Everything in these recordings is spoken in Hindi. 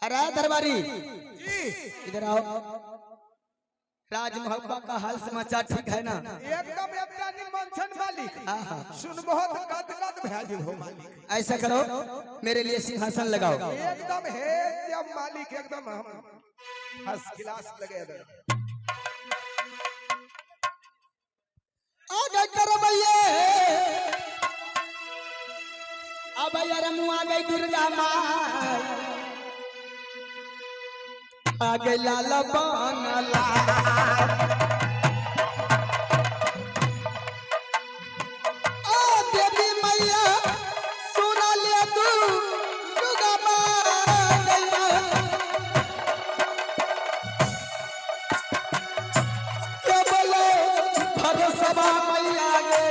अरे दरबारी जी इधर आओ। राज मोहब्बत का हाल समाचार ठीक है ना? एकदम मंचन मालिक आहा। सुन बहुत कद कद भेज हो मालिक। ऐसा करो मेरे लिए सिंहासन लगाओ। एकदम है जब मालिक एकदम हम फर्स्ट क्लास लगे दे। आगे करो भैया। अब यार मुआ गई दुर्गा माँ आगे लाल बांगला ओ देवी मैया सुना ले तू दुर्गा माँ क्या बोलो भरोसा मैया गे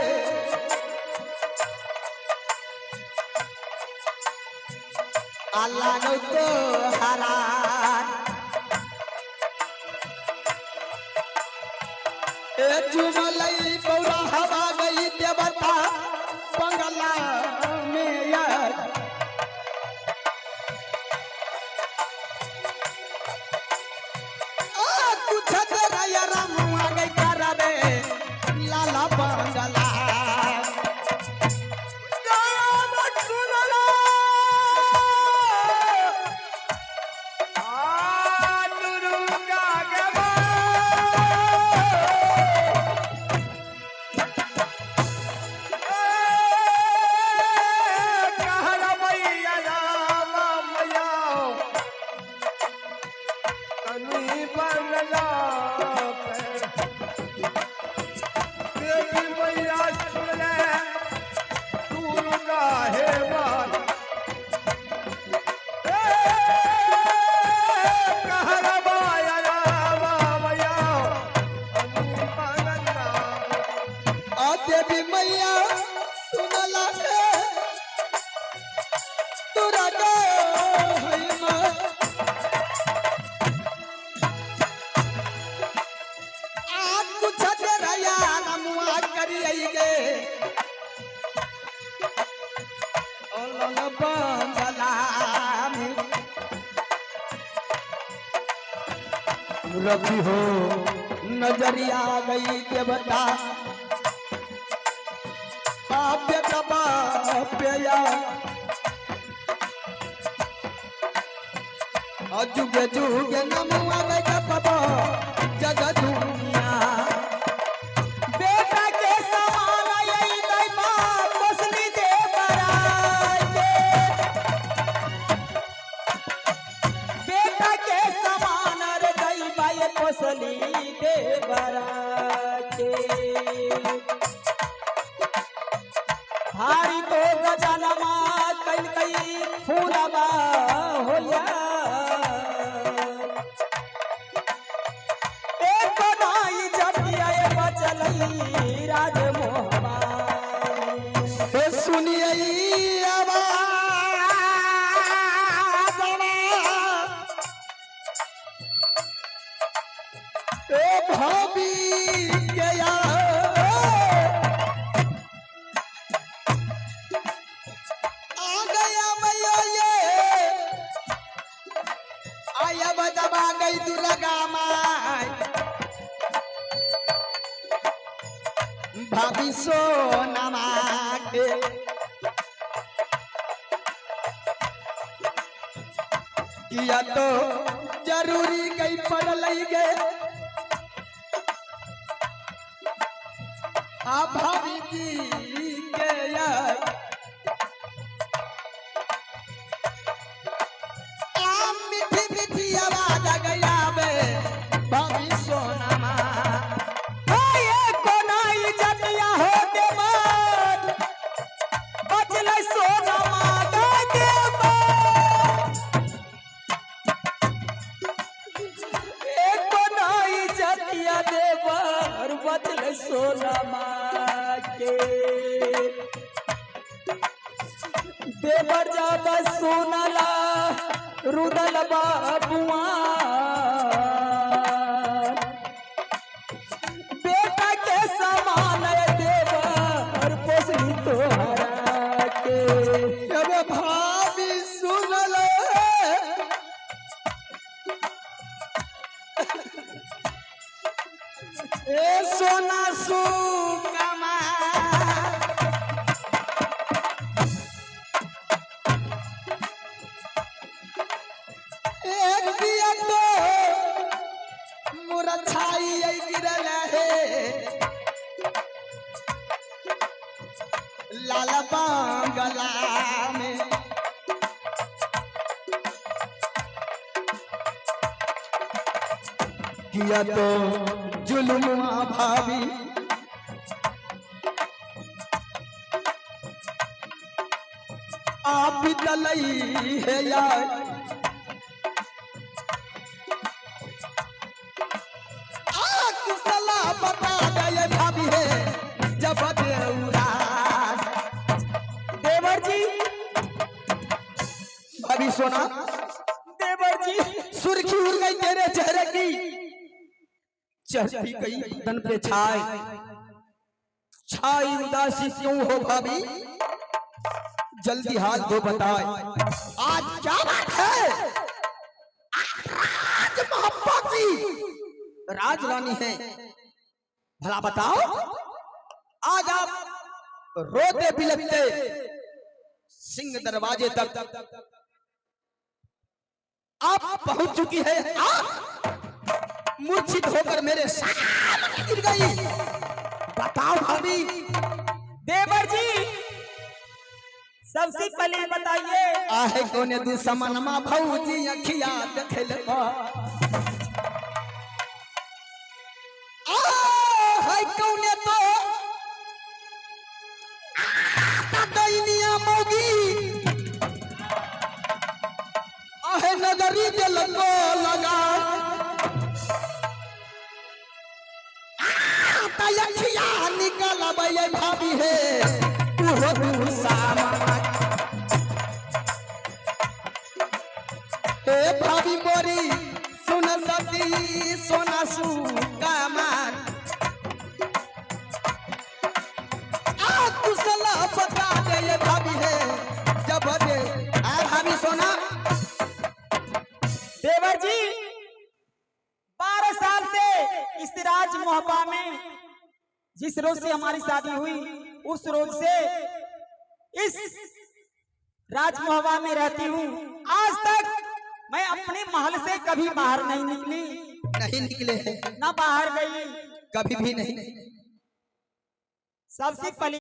अल्लाह नो तो हरा जुमलई पौरा हवा गई देवता बंगला में यार कुछ तेरा यार मुआ गई करावे लाला बंगला देवी मैया सुनला तुरा गो हईमा आज कुछ तेरा यार मुआ करिए गे ओलन बंगला रखी हो नजरिया गई देवता बाप्य का बाप्या जुगे जुगे नमुआ गए बाबा जग दुनिया बेटा के समान यही दैवा मसली दे बराजे बेटा के समान रे दैवा ये मसली दे बराजे भारी तो गजनमा कई कई फूलबा होया एक नाई जटिया बचलई राज मोहबा ए सुनिए आवाज ए भाभी के दबा गई दुर्गा माई भाभी सोनमा के किया तो जरूरी गई पड़ गे आ भाभी जी के यार आवाज गया बे भाभी सोनमा कोनाई जटिया हो देवर बचले सोनमा कोनाई जटिया देवर बचले सोनमा के देवर जब सोनला रुदल बाबुआ बेटा के समान देवर पोसली तोहरा के जब भाभी सुनल ए सोना सुकमा एक दिया तो मोरा छाई आई गिरल है लाला बांगला में किया तो जुल्म भाभी आप तलई है यार कुशला बता गए भाभी है जब देवरा देवर जी भाभी सोना देवर जी सुर्खी उड़ गई तेरे चेहरे की चढ़ती गई बदन पे छाई उदासी क्यों हो भाभी जल्दी हाल दो बताए आज क्या बात है राज मोहब्बत की राज रानी है भला बताओ आज आप रोते बिलखते सिंह दरवाजे तक आप पहुंच चुकी है आप मूर्छित होकर मेरे सामने गिर गई बताओ भाभी देवर जी सबसे पहले बताइए आहे कोने दुश्मनमा भौजी अखिया देखल है कौने तो दैनिया मौगी आहे नगरी दिल को लगा अखिया निकल भाभी है तू सामा हे भाभी मोरी सुन सती सोना सुकमान कुशला बता दे ये भाभी है जब दे भाभी सोना देवर जी 12 साल से इस राज मोहब्बा में जिस रोज से हमारी शादी हुई उस रोज से इस राज मोहब्बा में रहती हूँ आज तक मैं अपने महल से कभी बाहर नहीं निकले हैं ना बाहर गई कभी भी नहीं सबसे पहले